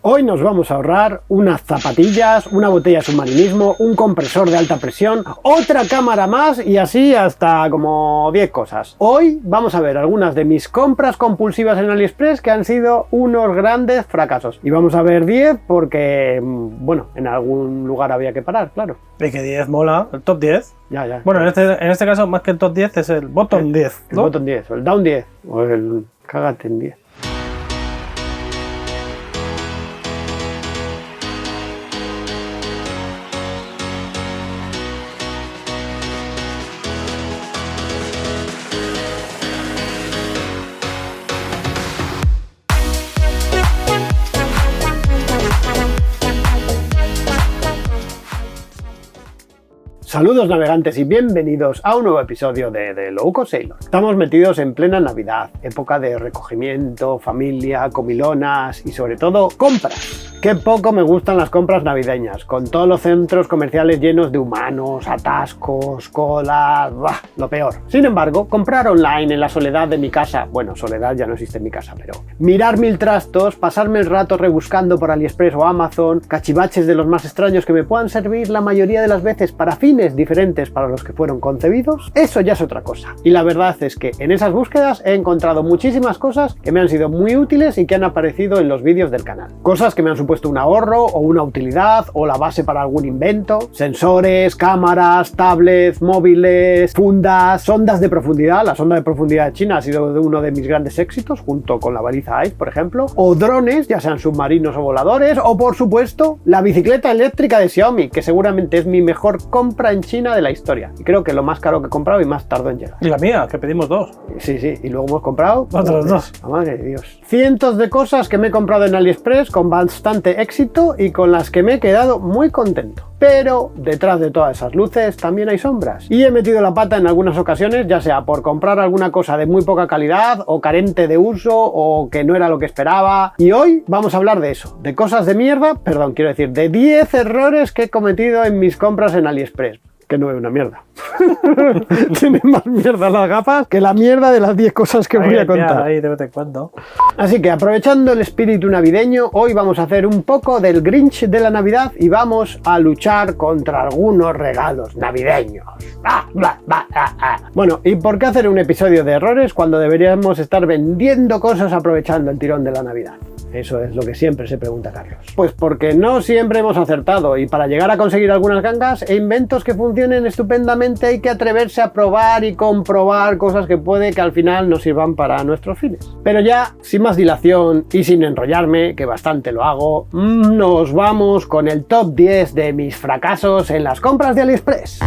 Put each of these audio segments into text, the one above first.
Hoy nos vamos a ahorrar unas zapatillas, una botella de submarinismo, un compresor de alta presión, otra cámara más y así hasta como 10 cosas. Hoy vamos a ver algunas de mis compras compulsivas en AliExpress que han sido unos grandes fracasos. Y vamos a ver 10 porque, bueno, en algún lugar había que parar, claro. Y que 10 mola, el top 10. Ya. Bueno, en este caso, más que el top 10, es el bottom 10, ¿no? El bottom 10, o el down 10, o el cágate en 10. Saludos navegantes y bienvenidos a un nuevo episodio de The Low Cost Sailor. Estamos metidos en plena Navidad, época de recogimiento, familia, comilonas y sobre todo compras. Qué poco me gustan las compras navideñas, con todos los centros comerciales llenos de humanos, atascos, colas, lo peor. Sin embargo, comprar online en la soledad de mi casa, bueno, soledad ya no existe en mi casa, pero mirar mil trastos, pasarme el rato rebuscando por AliExpress o Amazon, cachivaches de los más extraños que me puedan servir la mayoría de las veces para fines diferentes para los que fueron concebidos, eso ya es otra cosa. Y la verdad es que en esas búsquedas he encontrado muchísimas cosas que me han sido muy útiles y que han aparecido en los vídeos del canal. Cosas que me han supuesto un ahorro o una utilidad o la base para algún invento, sensores, cámaras, tablets, móviles, fundas, sondas de profundidad. La sonda de profundidad de China ha sido uno de mis grandes éxitos, junto con la baliza ICE, por ejemplo, o drones, ya sean submarinos o voladores, o por supuesto la bicicleta eléctrica de Xiaomi, que seguramente es mi mejor compra en China de la historia, y creo que lo más caro que he comprado y más tardó en llegar. Y la mía, que pedimos 2. Sí, y luego hemos comprado otras 2. Madre de Dios. Cientos de cosas que me he comprado en AliExpress con bastante éxito y con las que me he quedado muy contento. Pero detrás de todas esas luces también hay sombras. Y he metido la pata en algunas ocasiones, ya sea por comprar alguna cosa de muy poca calidad o carente de uso o que no era lo que esperaba. Y hoy vamos a hablar de eso, de cosas de mierda, perdón, quiero decir, de 10 errores que he cometido en mis compras en AliExpress. Que no es una mierda. Tiene más mierda las gafas que la mierda de las 10 cosas que voy a contar. Ahí de vez en cuando. Así que aprovechando el espíritu navideño, hoy vamos a hacer un poco del Grinch de la Navidad y vamos a luchar contra algunos regalos navideños. Bueno, ¿y por qué hacer un episodio de errores cuando deberíamos estar vendiendo cosas aprovechando el tirón de la Navidad? Eso es lo que siempre se pregunta Carlos. Pues porque no siempre hemos acertado y para llegar a conseguir algunas gangas e inventos que funcionen estupendamente hay que atreverse a probar y comprobar cosas que puede que al final nos sirvan para nuestros fines. Pero ya, sin más dilación y sin enrollarme, que bastante lo hago, nos vamos con el top 10 de mis fracasos en las compras de AliExpress.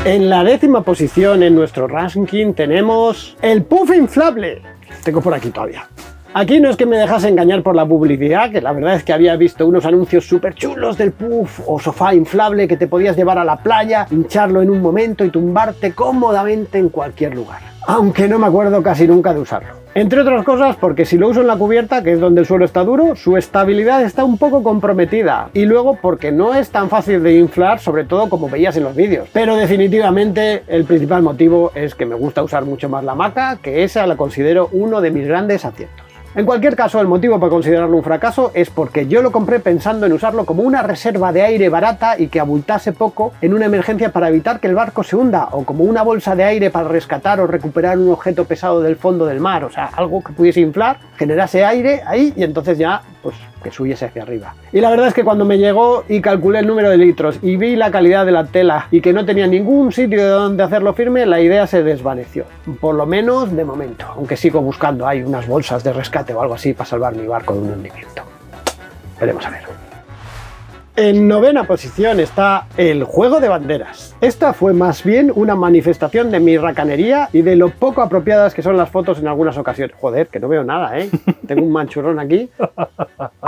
En la 10ª posición en nuestro ranking tenemos el puff inflable. Tengo por aquí todavía. Aquí no es que me dejase engañar por la publicidad, que la verdad es que había visto unos anuncios súper chulos del puff o sofá inflable que te podías llevar a la playa, hincharlo en un momento y tumbarte cómodamente en cualquier lugar. Aunque no me acuerdo casi nunca de usarlo. Entre otras cosas porque si lo uso en la cubierta, que es donde el suelo está duro, su estabilidad está un poco comprometida. Y luego porque no es tan fácil de inflar, sobre todo como veías en los vídeos. Pero definitivamente el principal motivo es que me gusta usar mucho más la hamaca, que esa la considero uno de mis grandes aciertos. En cualquier caso, el motivo para considerarlo un fracaso es porque yo lo compré pensando en usarlo como una reserva de aire barata y que abultase poco en una emergencia para evitar que el barco se hunda, o como una bolsa de aire para rescatar o recuperar un objeto pesado del fondo del mar, o sea, algo que pudiese inflar, generase aire ahí y entonces ya, pues, que subiese hacia arriba. Y la verdad es que cuando me llegó y calculé el número de litros y vi la calidad de la tela y que no tenía ningún sitio de donde hacerlo firme, la idea se desvaneció. Por lo menos de momento, aunque sigo buscando hay unas bolsas de rescate o algo así para salvar mi barco de un hundimiento. Veremos a ver. En 9ª posición está el juego de banderas. Esta fue más bien una manifestación de mi racanería y de lo poco apropiadas que son las fotos en algunas ocasiones. Joder, que no veo nada, ¿eh? Tengo un manchurrón aquí.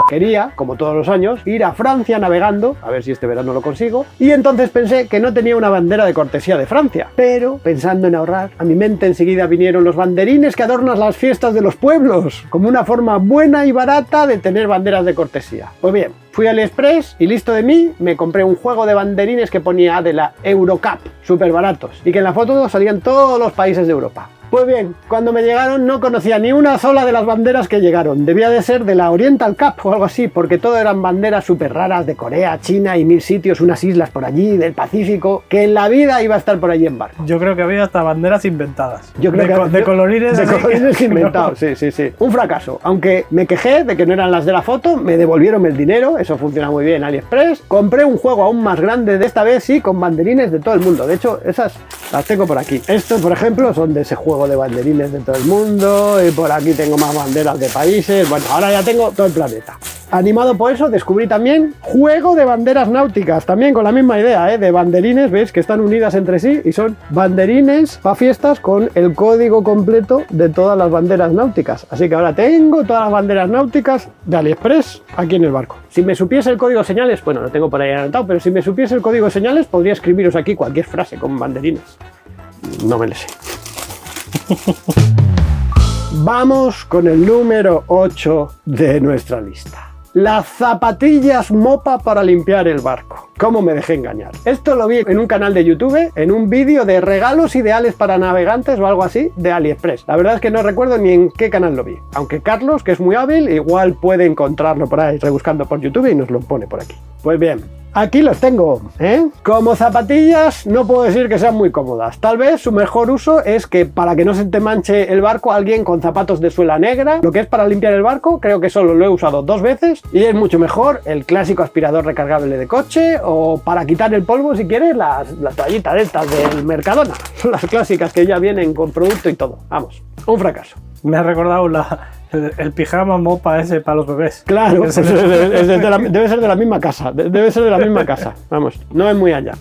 Quería, como todos los años, ir a Francia navegando, a ver si este verano lo consigo, y entonces pensé que no tenía una bandera de cortesía de Francia. Pero, pensando en ahorrar, a mi mente enseguida vinieron los banderines que adornan las fiestas de los pueblos, como una forma buena y barata de tener banderas de cortesía. Pues bien, fui a AliExpress y listo de mí, me compré un juego de banderines que ponía de la Eurocup, súper baratos, y que en la foto salían todos los países de Europa. Pues bien, cuando me llegaron no conocía ni una sola de las banderas que llegaron. Debía de ser de la Oriental Cup o algo así, porque todo eran banderas súper raras de Corea, China y 1000 sitios, unas islas por allí, del Pacífico, que en la vida iba a estar por allí en barco. Yo creo que había hasta banderas inventadas. Yo creo de colorines. De así colorines que- inventados, sí. Un fracaso. Aunque me quejé de que no eran las de la foto, me devolvieron el dinero, eso funciona muy bien en AliExpress. Compré un juego aún más grande, de esta vez sí, con banderines de todo el mundo. De hecho, esas las tengo por aquí. Estos, por ejemplo, son de ese juego de banderines de todo el mundo. Y por aquí tengo más banderas de países. Bueno, ahora ya tengo todo el planeta. Animado por eso, descubrí también juego de banderas náuticas, también con la misma idea, de banderines, ¿veis? Que están unidas entre sí y son banderines para fiestas con el código completo de todas las banderas náuticas. Así que ahora tengo todas las banderas náuticas de AliExpress aquí en el barco. Si me supiese el código señales, bueno, lo tengo por ahí anotado, pero si me supiese el código señales, podría escribiros aquí cualquier frase con banderines. No me lo sé. Vamos con el número 8 de nuestra lista. Las zapatillas mopa para limpiar el barco. ¿Cómo me dejé engañar? Esto lo vi en un canal de YouTube, en un vídeo de regalos ideales para navegantes o algo así, de AliExpress. La verdad es que no recuerdo ni en qué canal lo vi. Aunque Carlos, que es muy hábil, igual puede encontrarlo por ahí, rebuscando por YouTube y nos lo pone por aquí. Pues bien, aquí los tengo, ¿eh? Como zapatillas no puedo decir que sean muy cómodas. Tal vez su mejor uso es que para que no se te manche el barco alguien con zapatos de suela negra. Lo que es para limpiar el barco, creo que solo lo he usado 2 veces y es mucho mejor el clásico aspirador recargable de coche o para quitar el polvo si quieres las toallitas estas del Mercadona. Las clásicas que ya vienen con producto y todo. Vamos, un fracaso. Me ha recordado el pijama mopa ese para los bebés. Claro, Ese- debe ser de la misma casa. Debe ser de la misma casa. Vamos, no es muy allá.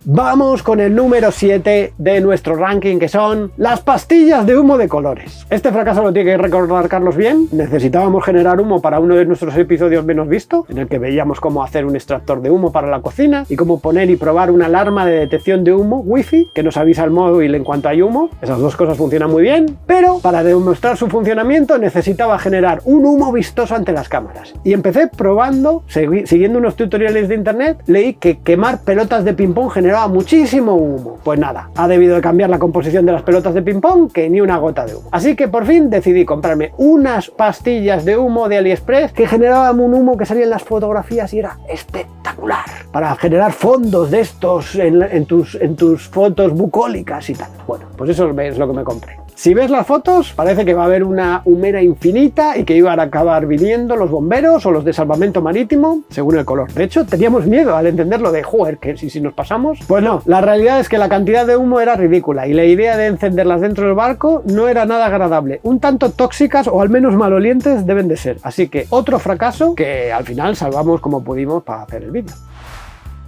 Vamos con el número 7 de nuestro ranking, que son las pastillas de humo de colores. Este fracaso lo tiene que recordar Carlos bien. Necesitábamos generar humo para uno de nuestros episodios menos visto, en el que veíamos cómo hacer un extractor de humo para la cocina y cómo poner y probar una alarma de detección de humo wifi que nos avisa al móvil en cuanto hay humo. Esas dos cosas funcionan muy bien, pero para demostrar su funcionamiento necesitaba generar un humo vistoso ante las cámaras. Y empecé probando, siguiendo unos tutoriales de internet, leí que quemar pelotas de ping-pong generaba muchísimo humo. Pues nada, ha debido de cambiar la composición de las pelotas de ping-pong que ni una gota de humo. Así que por fin decidí comprarme unas pastillas de humo de AliExpress que generaban un humo que salía en las fotografías y era espectacular. Para generar fondos de estos en tus fotos bucólicas y tal. Bueno, pues eso es lo que me compré. Si ves las fotos, parece que va a haber una humera infinita y que iban a acabar viniendo los bomberos o los de salvamento marítimo, según el color. De hecho, teníamos miedo al entenderlo de, joder, que si nos pasamos. Pues no, la realidad es que la cantidad de humo era ridícula y la idea de encenderlas dentro del barco no era nada agradable. Un tanto tóxicas o al menos malolientes deben de ser. Así que otro fracaso que al final salvamos como pudimos para hacer el vídeo.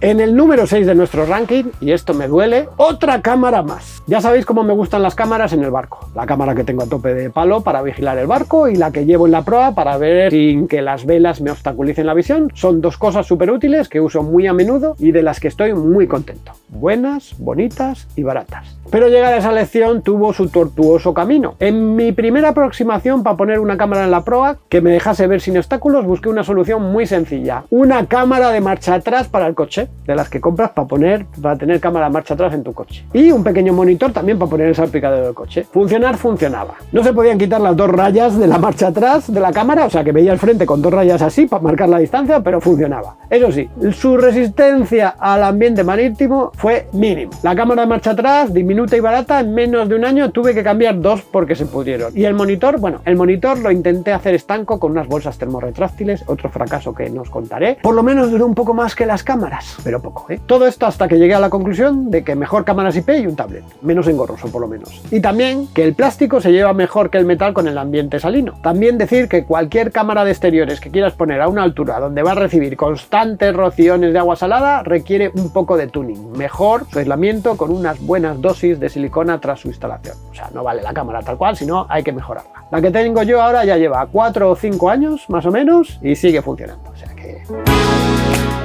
En el número 6 de nuestro ranking, y esto me duele, otra cámara más. Ya sabéis cómo me gustan las cámaras en el barco. La cámara que tengo a tope de palo para vigilar el barco y la que llevo en la proa para ver sin que las velas me obstaculicen la visión. Son dos cosas súper útiles que uso muy a menudo y de las que estoy muy contento. Buenas, bonitas y baratas. Pero llegar a esa lección tuvo su tortuoso camino. En mi primera aproximación para poner una cámara en la proa que me dejase ver sin obstáculos, busqué una solución muy sencilla. Una cámara de marcha atrás para el coche, de las que compras para tener cámara de marcha atrás en tu coche. Y un pequeño monitor también para poner el salpicadero del coche. Funcionaba. No se podían quitar las 2 rayas de la marcha atrás de la cámara, o sea que veía el frente con 2 rayas así para marcar la distancia, pero funcionaba. Eso sí, su resistencia al ambiente marítimo fue mínima. La cámara de marcha atrás, diminuta y barata, en menos de un año tuve que cambiar 2 porque se pudieron. Y el monitor, bueno, el monitor lo intenté hacer estanco con unas bolsas termorretráctiles, otro fracaso que no os contaré. Por lo menos duró un poco más que las cámaras, pero poco, ¿eh? Todo esto hasta que llegué a la conclusión de que mejor cámaras IP y un tablet, menos engorroso por lo menos. Y también que el plástico se lleva mejor que el metal con el ambiente salino. También decir que cualquier cámara de exteriores que quieras poner a una altura donde va a recibir constantes rociones de agua salada requiere un poco de tuning. Mejor su aislamiento con unas buenas dosis de silicona tras su instalación. O sea, no vale la cámara tal cual, sino hay que mejorarla. La que tengo yo ahora ya lleva 4 o 5 años más o menos y sigue funcionando. O sea que...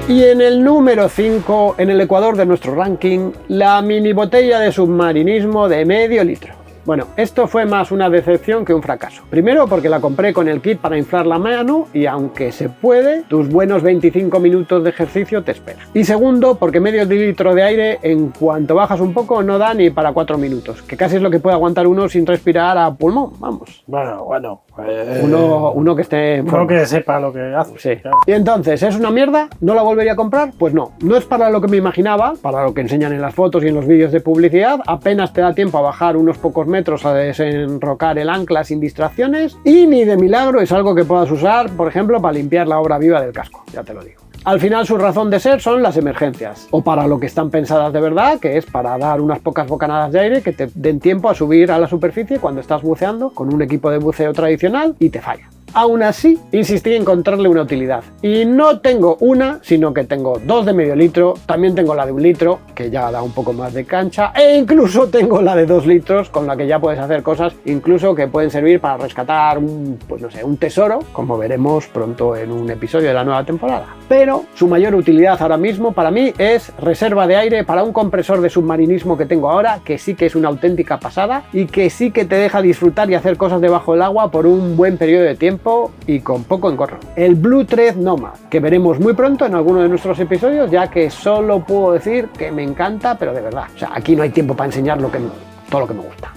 Y en el número 5, en el ecuador de nuestro ranking, la mini botella de submarinismo de medio litro. Bueno, esto fue más una decepción que un fracaso. Primero porque la compré con el kit para inflar la mano y aunque se puede, tus buenos 25 minutos de ejercicio te esperan. Y segundo porque medio litro de aire en cuanto bajas un poco no da ni para 4 minutos, que casi es lo que puede aguantar uno sin respirar a pulmón, vamos. Bueno. Uno que esté... Uno que sepa lo que hace. Sí. Claro. Y entonces, ¿es una mierda? ¿No la volvería a comprar? Pues no. No es para lo que me imaginaba, para lo que enseñan en las fotos y en los vídeos de publicidad. Apenas te da tiempo a bajar unos pocos metros a desenrocar el ancla sin distracciones. Y ni de milagro es algo que puedas usar, por ejemplo, para limpiar la obra viva del casco. Ya te lo digo. Al final su razón de ser son las emergencias, o para lo que están pensadas de verdad, que es para dar unas pocas bocanadas de aire que te den tiempo a subir a la superficie cuando estás buceando con un equipo de buceo tradicional y te falla. Aún así, insistí en encontrarle una utilidad. Y no tengo una, sino que tengo dos de medio litro, también tengo la de 1 litro, que ya da un poco más de cancha, e incluso tengo la de 2 litros, con la que ya puedes hacer cosas, incluso que pueden servir para rescatar un tesoro, como veremos pronto en un episodio de la nueva temporada. Pero su mayor utilidad ahora mismo para mí es reserva de aire para un compresor de submarinismo que tengo ahora, que sí que es una auténtica pasada y que sí que te deja disfrutar y hacer cosas debajo del agua por un buen periodo de tiempo y con poco engorro. El Blue Thread Nomad, que veremos muy pronto en alguno de nuestros episodios, ya que solo puedo decir que me encanta, pero de verdad. O sea, aquí no hay tiempo para enseñar todo lo que me gusta.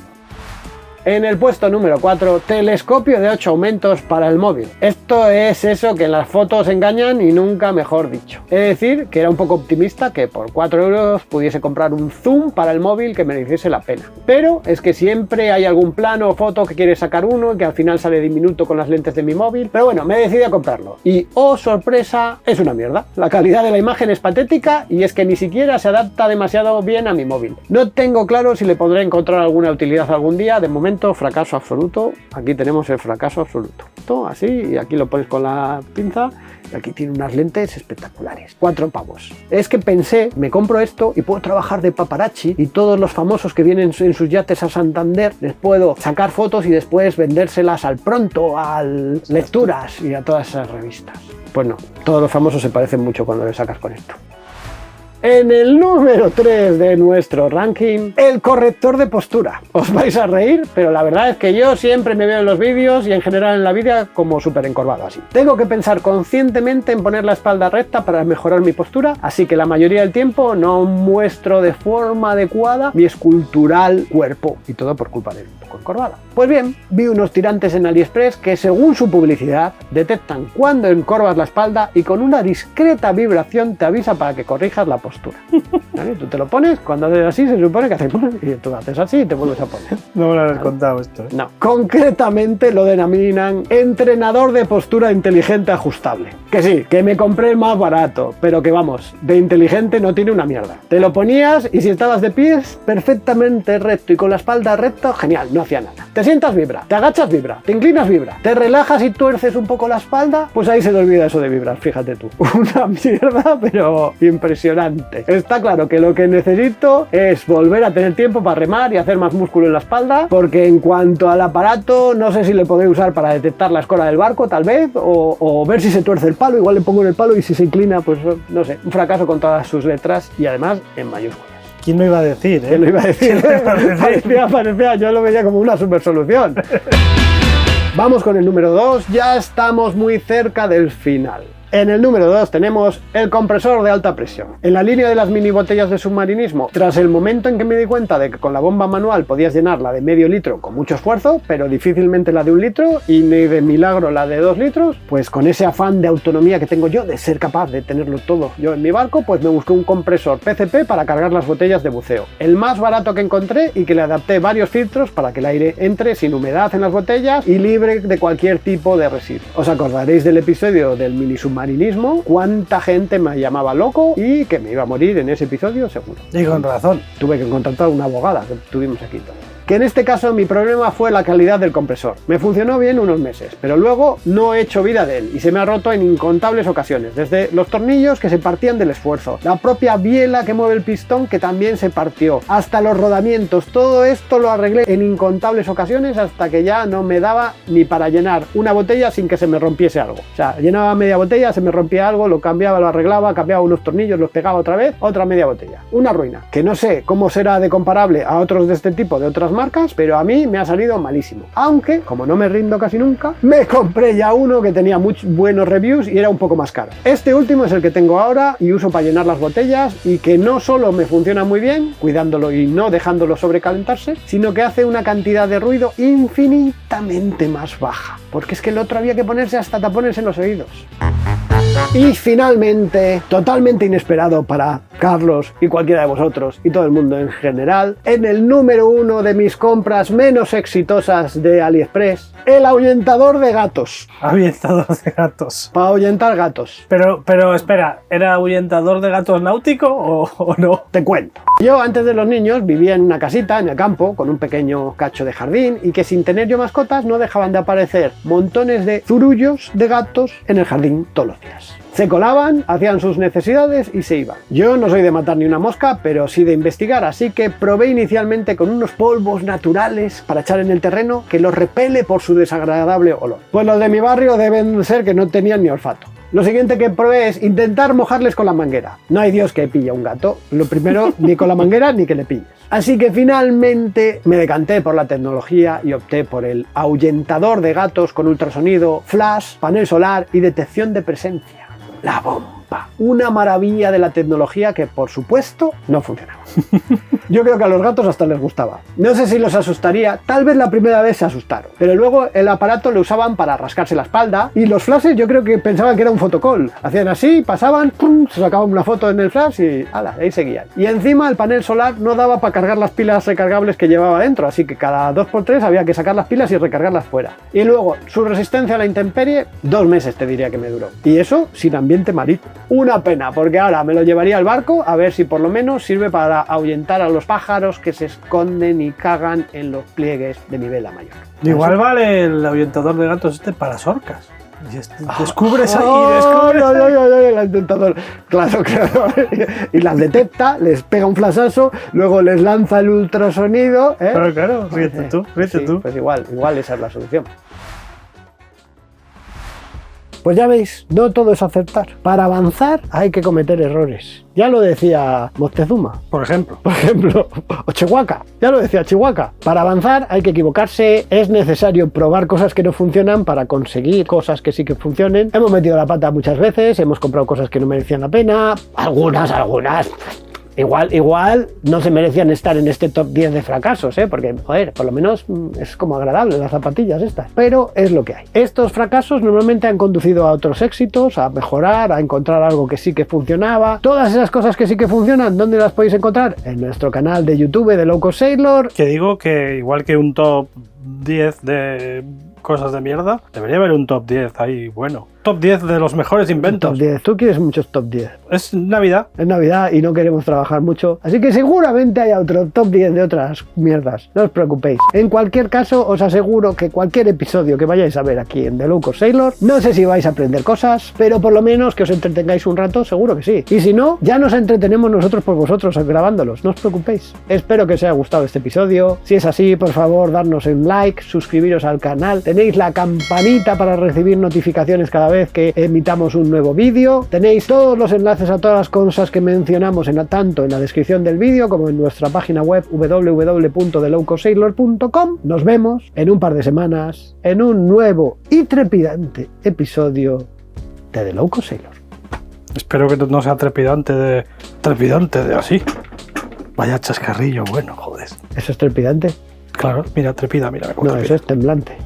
En el puesto número 4, telescopio de 8 aumentos para el móvil. Esto es eso que en las fotos engañan y nunca mejor dicho. He de decir que era un poco optimista que por 4 euros pudiese comprar un zoom para el móvil que mereciese la pena. Pero es que siempre hay algún plano o foto que quiere sacar uno y que al final sale diminuto con las lentes de mi móvil. Pero bueno, me decidí a comprarlo. Y oh sorpresa, es una mierda. La calidad de la imagen es patética y es que ni siquiera se adapta demasiado bien a mi móvil. No tengo claro si le podré encontrar alguna utilidad algún día. De momento, fracaso absoluto. Aquí tenemos el fracaso absoluto. Todo así, y aquí lo pones con la pinza. Y aquí tiene unas lentes espectaculares. 4 pavos. Es que pensé, me compro esto y puedo trabajar de paparazzi y todos los famosos que vienen en sus yates a Santander les puedo sacar fotos y después vendérselas al Pronto, al Lecturas y a todas esas revistas. Pues no, todos los famosos se parecen mucho cuando les sacas con esto. En el número 3 de nuestro ranking, el corrector de postura. Os vais a reír, pero la verdad es que yo siempre me veo en los vídeos y en general en la vida como súper encorvado así. Tengo que pensar conscientemente en poner la espalda recta para mejorar mi postura, así que la mayoría del tiempo no muestro de forma adecuada mi escultural cuerpo, y todo por culpa de un poco encorvado. Pues bien, vi unos tirantes en AliExpress que según su publicidad detectan cuando encorvas la espalda y con una discreta vibración te avisa para que corrijas la postura. ¿Vale? Tú te lo pones, cuando haces así se supone que haces y tú haces así y te vuelves a poner. No me lo has contado esto. No. Concretamente lo denominan entrenador de postura inteligente ajustable. Que sí, que me compré el más barato, pero que vamos, de inteligente no tiene una mierda. Te lo ponías y si estabas de pies, perfectamente recto y con la espalda recta, genial, no hacía nada. Te sientas, vibra, te agachas, vibra, te inclinas, vibra, te relajas y tuerces un poco la espalda, pues ahí se te olvida eso de vibrar, fíjate tú. Una mierda, pero impresionante. Está claro que lo que necesito es volver a tener tiempo para remar y hacer más músculo en la espalda, porque en cuanto al aparato, no sé si le podré usar para detectar la escora del barco, tal vez, o ver si se tuerce el palo, igual le pongo en el palo y si se inclina, pues no sé, un fracaso con todas sus letras y además en mayúsculas. ¿Quién lo iba a decir? ¿Quién lo iba a decir? Parecía, yo lo veía como una super solución. Vamos con el número 2, ya estamos muy cerca del final. En el número 2 tenemos el compresor de alta presión. En la línea de las mini botellas de submarinismo, tras el momento en que me di cuenta de que con la bomba manual podías llenar la de medio litro con mucho esfuerzo, pero difícilmente la de 1 litro y ni de milagro la de 2 litros, pues con ese afán de autonomía que tengo yo de ser capaz de tenerlo todo yo en mi barco, pues me busqué un compresor PCP para cargar las botellas de buceo. El más barato que encontré y que le adapté varios filtros para que el aire entre sin humedad en las botellas y libre de cualquier tipo de residuo. Os acordaréis del episodio del mini submarinismo, cuánta gente me llamaba loco y que me iba a morir en ese episodio seguro. Y con razón. Tuve que contratar una abogada que tuvimos aquí todos. Que en este caso mi problema fue la calidad del compresor. Me funcionó bien unos meses, pero luego no he hecho vida de él y se me ha roto en incontables ocasiones, desde los tornillos que se partían del esfuerzo, la propia biela que mueve el pistón que también se partió, hasta los rodamientos. Todo esto lo arreglé en incontables ocasiones hasta que ya no me daba ni para llenar una botella sin que se me rompiese algo. O sea, llenaba media botella, se me rompía algo, lo cambiaba, lo arreglaba, cambiaba unos tornillos, los pegaba otra vez, otra media botella. Una ruina, que no sé cómo será de comparable a otros de este tipo de otras marcas, pero a mí me ha salido malísimo. Aunque, como no me rindo casi nunca, me compré ya uno que tenía muy buenos reviews y era un poco más caro. Este último es el que tengo ahora y uso para llenar las botellas y que no solo me funciona muy bien, cuidándolo y no dejándolo sobrecalentarse, sino que hace una cantidad de ruido infinitamente más baja. Porque es que el otro había que ponerse hasta tapones en los oídos. Y finalmente, totalmente inesperado para Carlos y cualquiera de vosotros y todo el mundo en general, en el número 1 de mis compras menos exitosas de AliExpress, el ahuyentador de gatos. Ahuyentador de gatos. Para ahuyentar gatos. Pero espera, ¿era ahuyentador de gatos náutico o no? Te cuento. Yo antes de los niños vivía en una casita en el campo con un pequeño cacho de jardín y que sin tener yo mascotas no dejaban de aparecer montones de zurullos de gatos en el jardín todos los días. Se colaban, hacían sus necesidades y se iban. Yo no soy de matar ni una mosca, pero sí de investigar, así que probé inicialmente con unos polvos naturales para echar en el terreno que los repele por su desagradable olor. Pues los de mi barrio deben ser que no tenían ni olfato. Lo siguiente que probé es intentar mojarles con la manguera. No hay Dios que pille a un gato. Lo primero, ni con la manguera ni que le pilles. Así que finalmente me decanté por la tecnología y opté por el ahuyentador de gatos con ultrasonido, flash, panel solar y detección de presencia. La bomba. Una maravilla de la tecnología que, por supuesto, no funcionaba. Yo creo que a los gatos hasta les gustaba. No sé si los asustaría, tal vez la primera vez se asustaron, pero luego el aparato lo usaban para rascarse la espalda y los flashes yo creo que pensaban que era un fotocall. Hacían así, pasaban, pum, se sacaban una foto en el flash y ala, ahí seguían. Y encima el panel solar no daba para cargar las pilas recargables que llevaba dentro, así que cada 2x3 había que sacar las pilas y recargarlas fuera. Y luego, su resistencia a la intemperie, 2 meses te diría que me duró. Y eso sin ambiente marítimo. Una pena, porque ahora me lo llevaría al barco a ver si por lo menos sirve para ahuyentar a los pájaros que se esconden y cagan en los pliegues de mi vela mayor. Igual vale el ahuyentador de gatos para las orcas. Descubres ahí, descubres el ahuyentador. Claro. Y las detecta, les pega un flashazo, luego les lanza el ultrasonido. Claro, fíjate tú. Pues igual esa es la solución. Pues ya veis, no todo es acertar. Para avanzar hay que cometer errores. Ya lo decía Moctezuma. Por ejemplo. O Chihuahua. Ya lo decía Chihuahua. Para avanzar hay que equivocarse. Es necesario probar cosas que no funcionan para conseguir cosas que sí que funcionen. Hemos metido la pata muchas veces. Hemos comprado cosas que no merecían la pena. Algunas. Igual no se merecían estar en este top 10 de fracasos, porque, joder, por lo menos es como agradable las zapatillas estas. Pero es lo que hay. Estos fracasos normalmente han conducido a otros éxitos, a mejorar, a encontrar algo que sí que funcionaba. Todas esas cosas que sí que funcionan, ¿dónde las podéis encontrar? En nuestro canal de YouTube de Low Cost Sailor. Que digo que igual que un top 10 de cosas de mierda, debería haber un top 10 ahí bueno. Top 10 de los mejores inventos. Top 10. Tú quieres muchos top 10. Es Navidad. Es Navidad y no queremos trabajar mucho. Así que seguramente haya otro top 10 de otras mierdas. No os preocupéis. En cualquier caso, os aseguro que cualquier episodio que vayáis a ver aquí en The Low Cost Sailor, no sé si vais a aprender cosas, pero por lo menos que os entretengáis un rato, seguro que sí. Y si no, ya nos entretenemos nosotros por vosotros grabándolos. No os preocupéis. Espero que os haya gustado este episodio. Si es así, por favor, darnos un like, suscribiros al canal. Tenéis la campanita para recibir notificaciones cada vez que emitamos un nuevo vídeo. Tenéis todos los enlaces a todas las cosas que mencionamos tanto en la descripción del vídeo como en nuestra página web www.thelowcostsailor.com. Nos vemos en un par de semanas en un nuevo y trepidante episodio de The Low Cost Sailor. Espero que no sea trepidante de así. Vaya chascarrillo, bueno, joder. ¿Eso es trepidante? Claro, mira, trepida, mira. No, eso es temblante.